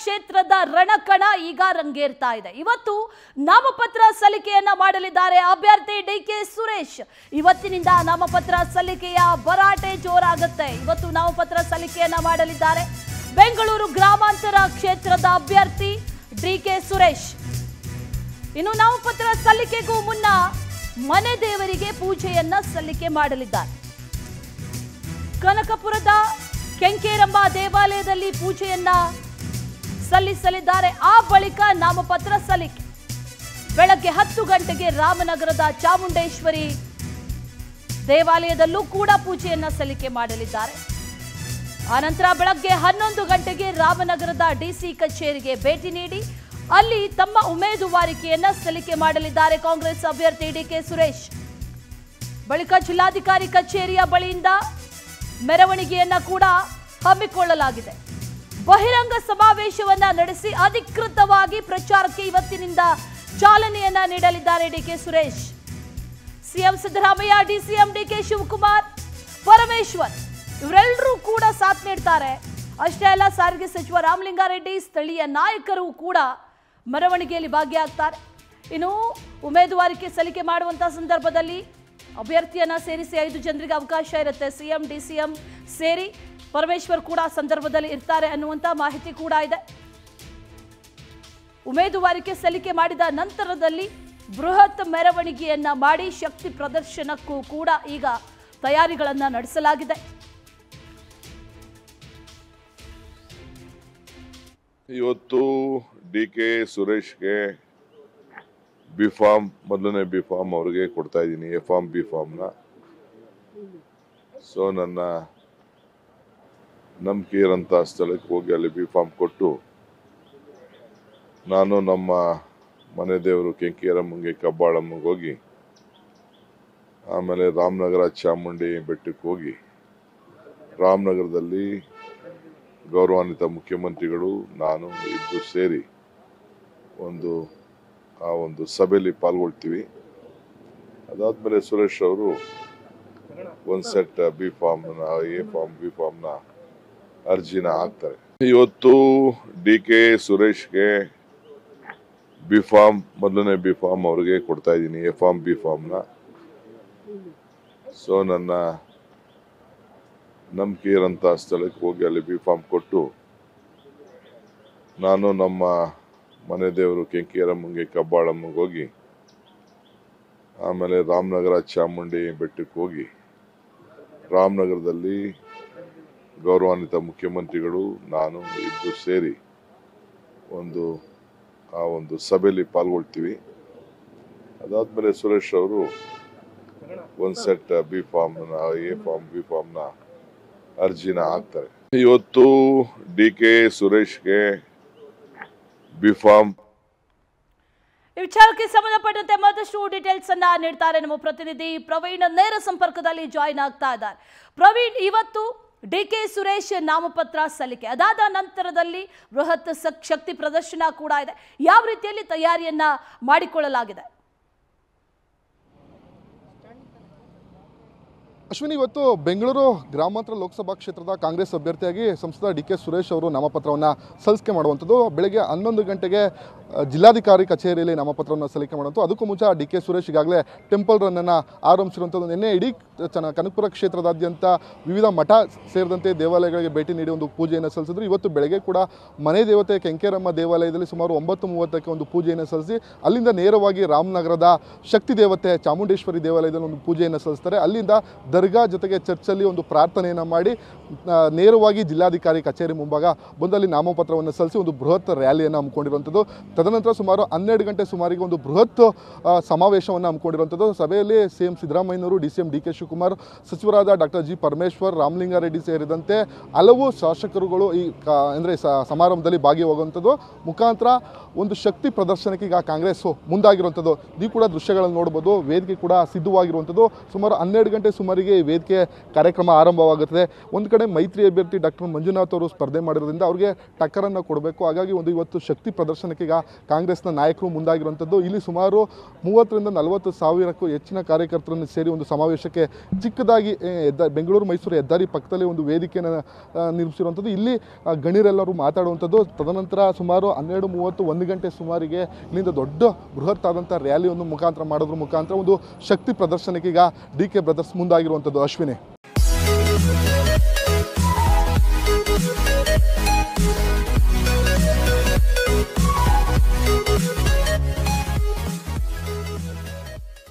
ಕ್ಷೇತ್ರದ ರಣಕಣ ಈಗ ರಂಗೇರ್ತಾ ಇದೆ. ಇವತ್ತು ನಾಮಪತ್ರ ಸಲ್ಲಿಕೆಯನ್ನ ಮಾಡಲಿದ್ದಾರೆ ಅಭ್ಯರ್ಥಿ ಡಿಕೆ ಸುರೇಶ್. ಇವತ್ತಿನಿಂದ ನಾಮಪತ್ರ ಸಲ್ಲಿಕೆಯ ಭರಾಟೆ ಜೋರಾಗುತ್ತೆ. ಇವತ್ತು ನಾಮಪತ್ರ ಸಲ್ಲಿಕೆಯನ್ನ ಮಾಡಲಿದ್ದಾರೆ ಬೆಂಗಳೂರು ಗ್ರಾಮಾಂತರ ಕ್ಷೇತ್ರದ ಅಭ್ಯರ್ಥಿ ಡಿಕೆ ಸುರೇಶ್. ಇನ್ನು ನಾಮಪತ್ರ ಸಲ್ಲಿಕೆಗೂ ಮುನ್ನ ಮನೆ ದೇವರಿಗೆ ಪೂಜೆಯನ್ನ ಸಲ್ಲಿಕೆ ಮಾಡಲಿದ್ದಾರೆ. ಕನಕಪುರದ ಕೆಂಕೇರಂಬ ದೇವಾಲಯದಲ್ಲಿ ಪೂಜೆಯನ್ನ ಸಲ್ಲಿಸಲಿದ್ದಾರೆ. ಆ ಬಳಿಕ ನಾಮಪತ್ರ ಸಲ್ಲಿಕೆ. ಬೆಳಗ್ಗೆ 10 ಗಂಟೆಗೆ ರಾಮನಗರದ ಚಾಮುಂಡೇಶ್ವರಿ ದೇವಾಲಯದಲ್ಲೂ ಕೂಡ ಪೂಜೆಯನ್ನ ಸಲ್ಲಿಕೆ ಮಾಡಲಿದ್ದಾರೆ. ಆನಂತರ ಬೆಳಗ್ಗೆ 11 ಗಂಟೆಗೆ ರಾಮನಗರದ ಡಿಸಿ ಕಚೇರಿಗೆ ಭೇಟಿ ನೀಡಿ ಅಲ್ಲಿ ತಮ್ಮ ಉಮೇದುವಾರಿಕೆಯನ್ನ ಸಲ್ಲಿಕೆ ಮಾಡಲಿದ್ದಾರೆ ಕಾಂಗ್ರೆಸ್ ಅಭ್ಯರ್ಥಿ ಡಿಕೆ ಸುರೇಶ್. ಬಳಿಕ ಜಿಲ್ಲಾಧಿಕಾರಿ ಕಚೇರಿಯ ಬಳಿಯಿಂದ ಮೆರವಣಿಗೆಯನ್ನ ಕೂಡ ಹಮ್ಮಿಕೊಳ್ಳಲಾಗಿದೆ. ಬಹಿರಂಗ ಸಮಾವೇಶವನ್ನ ನಡೆಸಿ ಅಧಿಕೃತವಾಗಿ ಪ್ರಚಾರಕ್ಕೆ ಇವತ್ತಿನಿಂದ ಚಾಲನೆಯನ್ನ ನೀಡಲಿದ್ದಾರೆ ಡಿಕೆ ಸುರೇಶ್. ಸಿಎಂ ಸಿದ್ದರಾಮಯ್ಯ, ಡಿಸಿಎಂ ಡಿಕೆ ಶಿವಕುಮಾರ್, ಪರಮೇಶ್ವರ್ ಇವರೆಲ್ಲರೂ ಕೂಡ ಸಾಥ್ ನೀಡ್ತಾರೆ. ಅಷ್ಟೇ ಅಲ್ಲ, ಸಾರಿಗೆ ಸಚಿವ ರಾಮಲಿಂಗಾರೆಡ್ಡಿ, ಸ್ಥಳೀಯ ನಾಯಕರು ಕೂಡ ಮೆರವಣಿಗೆಯಲ್ಲಿ ಭಾಗಿಯಾಗ್ತಾರೆ. ಇನ್ನು ಉಮೇದುವಾರಿಕೆ ಸಲ್ಲಿಕೆ ಮಾಡುವಂತಹ ಸಂದರ್ಭದಲ್ಲಿ ಅಭ್ಯರ್ಥಿಯನ್ನ ಸೇರಿಸಿ 5 ಜನರಿಗೆ ಅವಕಾಶ ಇರುತ್ತೆ. ಸಿಎಂ, ಡಿಸಿಎಂ ಸೇರಿ ಪರಮೇಶ್ವರ್ ಕೂಡ ಸಂದರ್ಭದಲ್ಲಿ ಇರ್ತಾರೆ ಅನ್ನುವಂತ ಮಾಹಿತಿ ಕೂಡ ಇದೆ. ಉಮೇದುವಾರಿಕೆ ಸಲ್ಲಿಕೆ ಮಾಡಿದ ನಂತರದಲ್ಲಿ ಬೃಹತ್ ಮೆರವಣಿಗೆಯನ್ನ ಮಾಡಿ ಶಕ್ತಿ ಪ್ರದರ್ಶನಕ್ಕೂ ಕೂಡ ಈಗ ತಯಾರಿಗಳನ್ನ ನಡೆಸಲಾಗಿದೆ. ಇವತ್ತು ಡಿಕೆ ಸುರೇಶ್ಗೆ ಬಿ ಫಾರ್ಮ್, ಮೊದಲನೇ ಬಿ ಫಾರ್ಮ್ ಅವ್ರಿಗೆ ಕೊಡ್ತಾ ಇದ್ದೀನಿ, ಎ ಫಾರ್ಮ್ ಬಿ ಫಾರ್ಮ್ನ. ಸೊ ನನ್ನ ನಂಬಿಕೆ ಇರೋಂಥ ಸ್ಥಳಕ್ಕೆ ಹೋಗಿ ಅಲ್ಲಿ ಬಿ ಫಾರ್ಮ್ ಕೊಟ್ಟು ನಾನು ನಮ್ಮ ಮನೆ ದೇವರು ಕೆಂಕೇರಮ್ಮಂಗೆ, ಕಬ್ಬಾಳಮ್ಮಗೆ ಹೋಗಿ ಆಮೇಲೆ ರಾಮನಗರ ಚಾಮುಂಡಿ ಬೆಟ್ಟಕ್ಕೆ ಹೋಗಿ ರಾಮನಗರದಲ್ಲಿ ಗೌರವಾನ್ವಿತ ಮುಖ್ಯಮಂತ್ರಿಗಳು, ನಾನು ಇಬ್ಬರು ಸೇರಿ ಒಂದು ಸಭೆಯಲ್ಲಿ ಪಾಲ್ಗೊಳ್ತೀವಿ. ಅದಾದ್ಮೇಲೆ ಸುರೇಶ್ ಅವರು ಒಂದು set B form, A form, B ಫಾರ್ಮ್ನ ಅರ್ಜಿನ ಹಾಕ್ತಾರೆ. ಇವತ್ತು ಡಿಕೆ ಸುರೇಶ್ಗೆ ಬಿ ಫಾರ್ಮ್, ಮೊದಲನೇ ಬಿ ಫಾರ್ಮ್ ಅವ್ರಿಗೆ ಕೊಡ್ತಾ ಇದ್ದೀನಿ, ಎ ಫಾರ್ಮ್ ಬಿ ಫಾರ್ಮ್ನ. ಸೊ ನನ್ನ ನಂಬಿಕೆ ಇರೋಂಥ ಸ್ಥಳಕ್ಕೆ ಹೋಗಿ ಅಲ್ಲಿ ಬಿ ಫಾರ್ಮ್ ಕೊಟ್ಟು ನಾನು ನಮ್ಮ ಮನೆ ದೇವರು ಕೆಂಕೇರಮ್ಮಂಗೆ, ಕಬ್ಬಾಳಮ್ಮಗೆ ಹೋಗಿ ಆಮೇಲೆ ರಾಮನಗರ ಚಾಮುಂಡಿ ಬೆಟ್ಟಕ್ಕೆ ಹೋಗಿ ರಾಮನಗರದಲ್ಲಿ ಗೌರವಾನ್ವಿತ ಮುಖ್ಯಮಂತ್ರಿಗಳು, ನಾನು ಇಬ್ಬರು ಸೇರಿ ಒಂದು ಸಭೆಯಲ್ಲಿ ಪಾಲ್ಗೊಳ್ತೀವಿ. ಅದಾದ್ಮೇಲೆ ಸುರೇಶ್ ಅವರು ಒಂದು set B form, A form, B ಫಾರ್ಮ್ನ ಅರ್ಜಿನ ಹಾಕ್ತಾರೆ. ಇವತ್ತು ಡಿಕೆ ಸುರೇಶ್ಗೆ ಬಿ ಫಾರ್ಮ್ ಈ ವಿಚಾರಕ್ಕೆ ಸಂಬಂಧಪಟ್ಟಂತೆ ಮತ್ತಷ್ಟು ಡೀಟೇಲ್ಸ್ ಅನ್ನ ನೀಡ್ತಾರೆ ನಮ್ಮ ಪ್ರತಿನಿಧಿ ಪ್ರವೀಣ್. ನೇರ ಸಂಪರ್ಕದಲ್ಲಿ ಜಾಯಿನ್ ಆಗ್ತಾ ಇದ್ದಾರೆ. ಪ್ರವೀಣ್, ಇವತ್ತು ಡಿಕೆ ಸುರೇಶ್ ನಾಮಪತ್ರ ಸಲ್ಲಿಕೆ, ಅದಾದ ನಂತರದಲ್ಲಿ ಬೃಹತ್ ಶಕ್ತಿ ಪ್ರದರ್ಶನ ಕೂಡ ಇದೆ. ಯಾವ ರೀತಿಯಲ್ಲಿ ತಯಾರಿಯನ್ನ ಮಾಡಿಕೊಳ್ಳಲಾಗಿದೆ? ಅಶ್ವಿನಿ, ಇವತ್ತು ಬೆಂಗಳೂರು ಗ್ರಾಮಾಂತರ ಲೋಕಸಭಾ ಕ್ಷೇತ್ರದ ಕಾಂಗ್ರೆಸ್ ಅಭ್ಯರ್ಥಿಯಾಗಿ ಸಂಸದ ಡಿ ಕೆ ಸುರೇಶ್ ಅವರು ನಾಮಪತ್ರವನ್ನು ಸಲ್ಲಿಕೆ ಮಾಡುವಂಥದ್ದು. ಬೆಳಗ್ಗೆ 11 ಗಂಟೆಗೆ ಜಿಲ್ಲಾಧಿಕಾರಿ ಕಚೇರಿಯಲ್ಲಿ ನಾಮಪತ್ರವನ್ನು ಸಲ್ಲಿಕೆ ಮಾಡುವಂಥದ್ದು. ಅದಕ್ಕೂ ಮುಂಚೆ ಡಿ ಕೆ ಸುರೇಶ್ ಈಗಾಗಲೇ ಟೆಂಪಲ್ ರನ್ನನ್ನು ಆರಂಭಿಸಿರುವಂಥದ್ದು. ನಿನ್ನೆ ಇಡೀ ಕನಕಪುರ ಕ್ಷೇತ್ರದಾದ್ಯಂತ ವಿವಿಧ ಮಠ ಸೇರಿದಂತೆ ದೇವಾಲಯಗಳಿಗೆ ಭೇಟಿ ನೀಡಿ ಒಂದು ಪೂಜೆಯನ್ನು ಸಲ್ಲಿಸಿದ್ರು. ಇವತ್ತು ಬೆಳಗ್ಗೆ ಕೂಡ ಮನೆ ದೇವತೆ ಕೆಂಕೇರಮ್ಮ ದೇವಾಲಯದಲ್ಲಿ ಸುಮಾರು 9:30ಕ್ಕೆ ಒಂದು ಪೂಜೆಯನ್ನು ಸಲ್ಲಿಸಿ ಅಲ್ಲಿಂದ ನೇರವಾಗಿ ರಾಮನಗರದ ಶಕ್ತಿ ದೇವತೆ ಚಾಮುಂಡೇಶ್ವರಿ ದೇವಾಲಯದಲ್ಲಿ ಒಂದು ಪೂಜೆಯನ್ನು ಸಲ್ಲಿಸ್ತಾರೆ. ಅಲ್ಲಿಂದ ದರ್ಗಾ ಜೊತೆಗೆ ಚರ್ಚಲ್ಲಿ ಒಂದು ಪ್ರಾರ್ಥನೆಯನ್ನು ಮಾಡಿ ನೇರವಾಗಿ ಜಿಲ್ಲಾಧಿಕಾರಿ ಕಚೇರಿ ಮುಂಭಾಗ ಬಂದಲ್ಲಿ ನಾಮಪತ್ರವನ್ನು ಸಲ್ಲಿಸಿ ಒಂದು ಬೃಹತ್ ರ್ಯಾಲಿಯನ್ನು ಹಮ್ಮಿಕೊಂಡಿರುವಂಥದ್ದು. ತದನಂತರ ಸುಮಾರು 12 ಗಂಟೆ ಸುಮಾರಿಗೆ ಒಂದು ಬೃಹತ್ ಸಮಾವೇಶವನ್ನು ಹಮ್ಮಿಕೊಂಡಿರುವಂಥದ್ದು. ಸಭೆಯಲ್ಲಿ ಸಿಎಂ ಸಿದ್ದರಾಮಯ್ಯನವರು, ಡಿಸಿಎಂ ಡಿಕೆ ಶಿವಕುಮಾರ್, ಸಚಿವರಾದ ಡಾಕ್ಟರ್ ಜಿ ಪರಮೇಶ್ವರ್, ರಾಮಲಿಂಗಾರೆಡ್ಡಿ ಸೇರಿದಂತೆ ಹಲವು ಶಾಸಕರುಗಳು ಈ ಸಮಾರಂಭದಲ್ಲಿ ಭಾಗಿಯಾಗುವಂಥದ್ದು ಮುಖಾಂತರ ಒಂದು ಶಕ್ತಿ ಪ್ರದರ್ಶನಕ್ಕೆ ಈಗ ಕಾಂಗ್ರೆಸ್ ಮುಂದಾಗಿರುವಂಥದ್ದು. ನೀವು ಕೂಡ ದೃಶ್ಯಗಳನ್ನು ನೋಡ್ಬೋದು. ವೇದಿಕೆ ಕೂಡ ಸಿದ್ಧವಾಗಿರುವಂಥದ್ದು. ಸುಮಾರು 12 ಗಂಟೆ ಸುಮಾರಿಗೆ ಗಂಟೆಗೆ ಈ ವೇದಿಕೆ ಕಾರ್ಯಕ್ರಮ ಆರಂಭವಾಗುತ್ತದೆ. ಒಂದು ಕಡೆ ಮೈತ್ರಿ ಅಭ್ಯರ್ಥಿ ಡಾಕ್ಟರ್ ಮಂಜುನಾಥ್ ಅವರು ಸ್ಪರ್ಧೆ ಮಾಡಿರೋದ್ರಿಂದ ಅವ್ರಿಗೆ ಟಕ್ಕರನ್ನು ಕೊಡಬೇಕು. ಹಾಗಾಗಿ ಇವತ್ತು ಶಕ್ತಿ ಪ್ರದರ್ಶನಕ್ಕೆ ಈಗ ಕಾಂಗ್ರೆಸ್ನ ನಾಯಕರು ಮುಂದಾಗಿರುವಂಥದ್ದು. ಇಲ್ಲಿ ಸುಮಾರು 30,000 ರಿಂದ 40,000ಕ್ಕೂ ಹೆಚ್ಚಿನ ಕಾರ್ಯಕರ್ತರನ್ನು ಸೇರಿ ಒಂದು ಸಮಾವೇಶಕ್ಕೆ ಚಿಕ್ಕದಾಗಿ ಬೆಂಗಳೂರು ಮೈಸೂರು ಹೆದ್ದಾರಿ ಪಕ್ಕದಲ್ಲಿ ಒಂದು ವೇದಿಕೆಯನ್ನು ನಿರ್ಮಿಸಿರುವಂಥದ್ದು. ಇಲ್ಲಿ ಗಣ್ಯರೆಲ್ಲರೂ ಮಾತಾಡುವಂಥದ್ದು. ತದನಂತರ ಸುಮಾರು 12:30 1 ಗಂಟೆ ಸುಮಾರಿಗೆ ಇಲ್ಲಿಂದ ದೊಡ್ಡ ಬೃಹತ್ ಆದಂಥ ರ್ಯಾಲಿಯನ್ನು ಮಾಡೋದ್ರ ಮುಖಾಂತರ ಒಂದು ಶಕ್ತಿ ಪ್ರದರ್ಶನಕ್ಕೆ ಈಗ ಡಿ ಕೆ ಬ್ರದರ್ಸ್ ಮುಂದಾಗಿರುವಂಥದ್ದು. ಅಶ್ವಿನಿ.